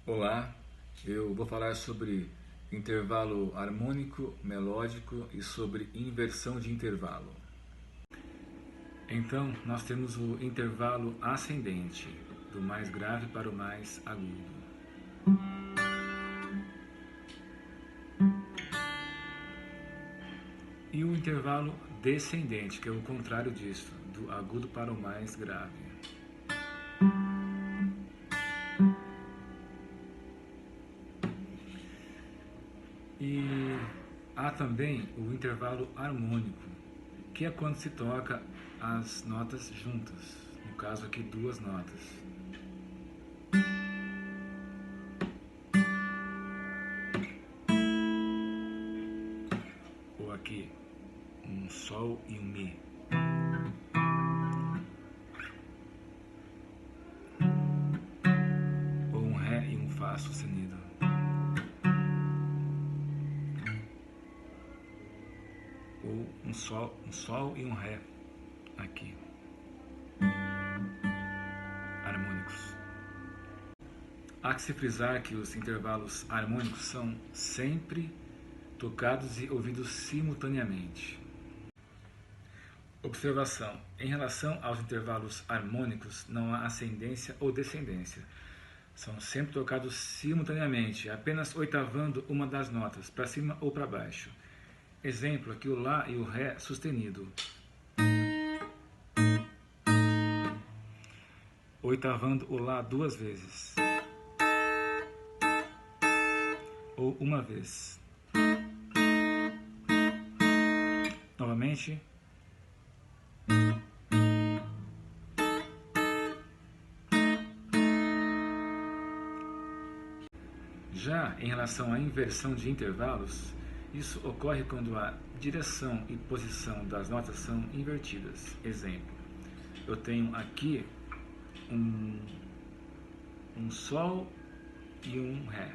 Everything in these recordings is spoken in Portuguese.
Olá, eu vou falar sobre intervalo harmônico, melódico e sobre inversão de intervalo. Então, nós temos o intervalo ascendente, do mais grave para o mais agudo. E o intervalo descendente, que é o contrário disso, do agudo para o mais grave. E há também o intervalo harmônico, que é quando se toca as notas juntas, no caso aqui duas notas. Ou aqui um sol e um mi. Ou um ré e um fá sustenido. Ou um sol e um ré aqui, harmônicos. Há que se frisar que os intervalos harmônicos são sempre tocados e ouvidos simultaneamente. Observação: em relação aos intervalos harmônicos, não há ascendência ou descendência. São sempre tocados simultaneamente, apenas oitavando uma das notas, para cima ou para baixo. Exemplo, aqui o Lá e o Ré sustenido. Oitavando o Lá duas vezes. Ou uma vez. Novamente. Já em relação à inversão de intervalos, isso ocorre quando a direção e posição das notas são invertidas. Exemplo, eu tenho aqui um Sol e um Ré.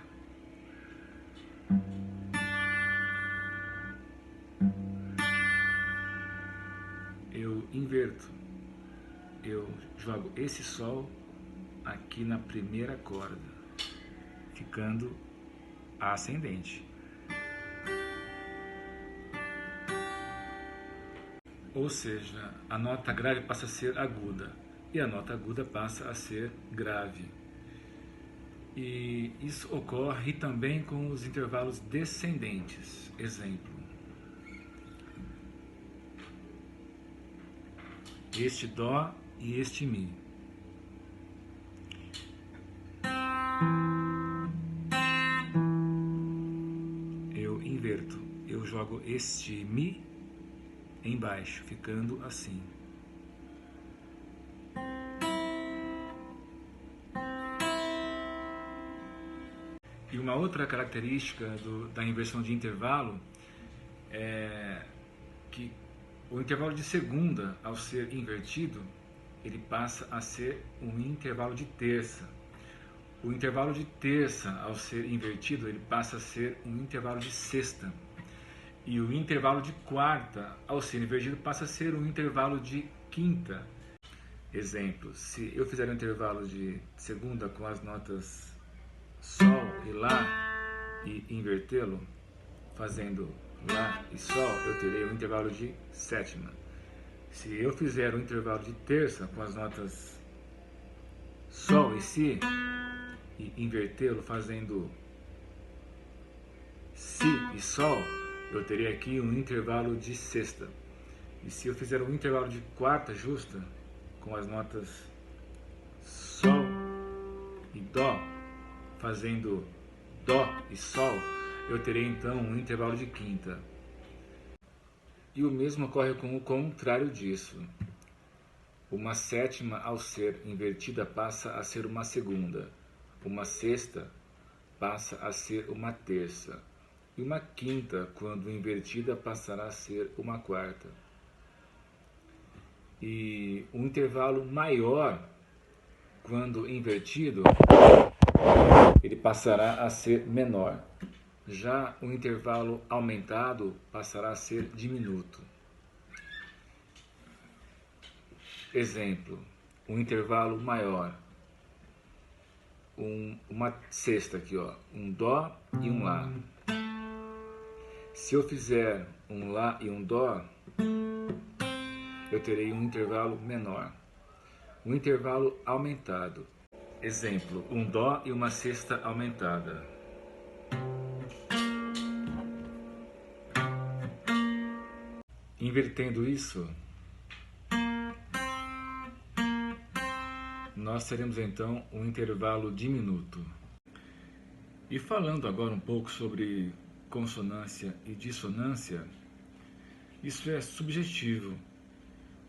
Eu inverto, eu jogo esse Sol aqui na primeira corda, ficando ascendente. Ou seja, a nota grave passa a ser aguda e a nota aguda passa a ser grave. E isso ocorre também com os intervalos descendentes. Exemplo, este Dó e este Mi. Eu inverto, eu jogo este Mi embaixo, ficando assim. E uma outra característica da inversão de intervalo é que o intervalo de segunda, ao ser invertido, ele passa a ser um intervalo de terça. O intervalo de terça, ao ser invertido, ele passa a ser um intervalo de sexta. E o intervalo de quarta, ao ser invertido, passa a ser um intervalo de quinta. Exemplo, se eu fizer um intervalo de segunda com as notas Sol e Lá e invertê-lo, fazendo Lá e Sol, eu terei um intervalo de sétima. Se eu fizer um intervalo de terça com as notas Sol e Si e invertê-lo fazendo Si e Sol, eu terei aqui um intervalo de sexta. E se eu fizer um intervalo de quarta justa com as notas Sol e Dó, fazendo Dó e Sol, eu terei então um intervalo de quinta. E o mesmo ocorre com o contrário disso. Uma sétima, ao ser invertida, passa a ser uma segunda. Uma sexta passa a ser uma terça. E uma quinta, quando invertida, passará a ser uma quarta. E um intervalo maior, quando invertido, ele passará a ser menor. Já o intervalo aumentado passará a ser diminuto. Exemplo, um intervalo maior. uma sexta aqui, ó, um Dó e um Lá. Se eu fizer um Lá e um Dó, eu terei um intervalo menor, um intervalo aumentado. Exemplo, um Dó e uma sexta aumentada. Invertendo isso, nós teremos então um intervalo diminuto. E falando agora um pouco sobre consonância e dissonância, isso é subjetivo,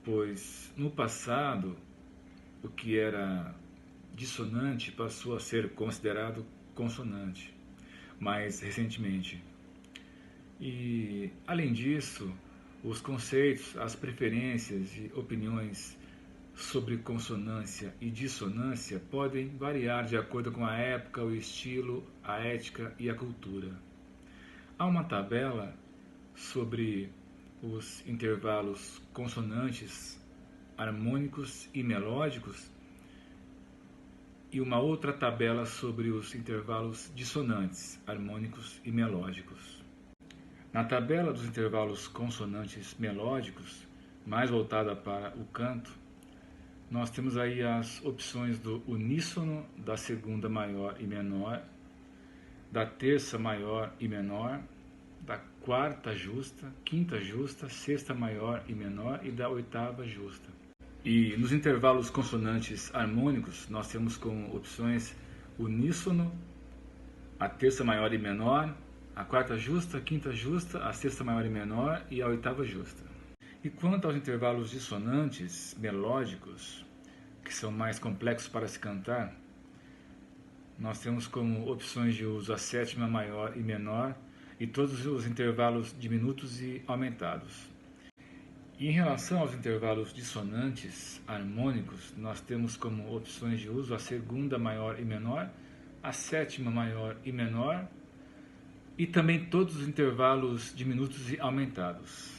pois no passado o que era dissonante passou a ser considerado consonante, mais recentemente. E além disso, os conceitos, as preferências e opiniões sobre consonância e dissonância podem variar de acordo com a época, o estilo, a ética e a cultura. Há uma tabela sobre os intervalos consonantes, harmônicos e melódicos e uma outra tabela sobre os intervalos dissonantes, harmônicos e melódicos. Na tabela dos intervalos consonantes melódicos, mais voltada para o canto, nós temos aí as opções do uníssono, da segunda maior e menor, da terça maior e menor, da quarta justa, quinta justa, sexta maior e menor e da oitava justa. E nos intervalos consonantes harmônicos, nós temos como opções uníssono, a terça maior e menor, a quarta justa, a quinta justa, a sexta maior e menor e a oitava justa. E quanto aos intervalos dissonantes melódicos, que são mais complexos para se cantar, nós temos como opções de uso a sétima maior e menor e todos os intervalos diminutos e aumentados. E em relação aos intervalos dissonantes harmônicos, nós temos como opções de uso a segunda maior e menor, a sétima maior e menor e também todos os intervalos diminutos e aumentados.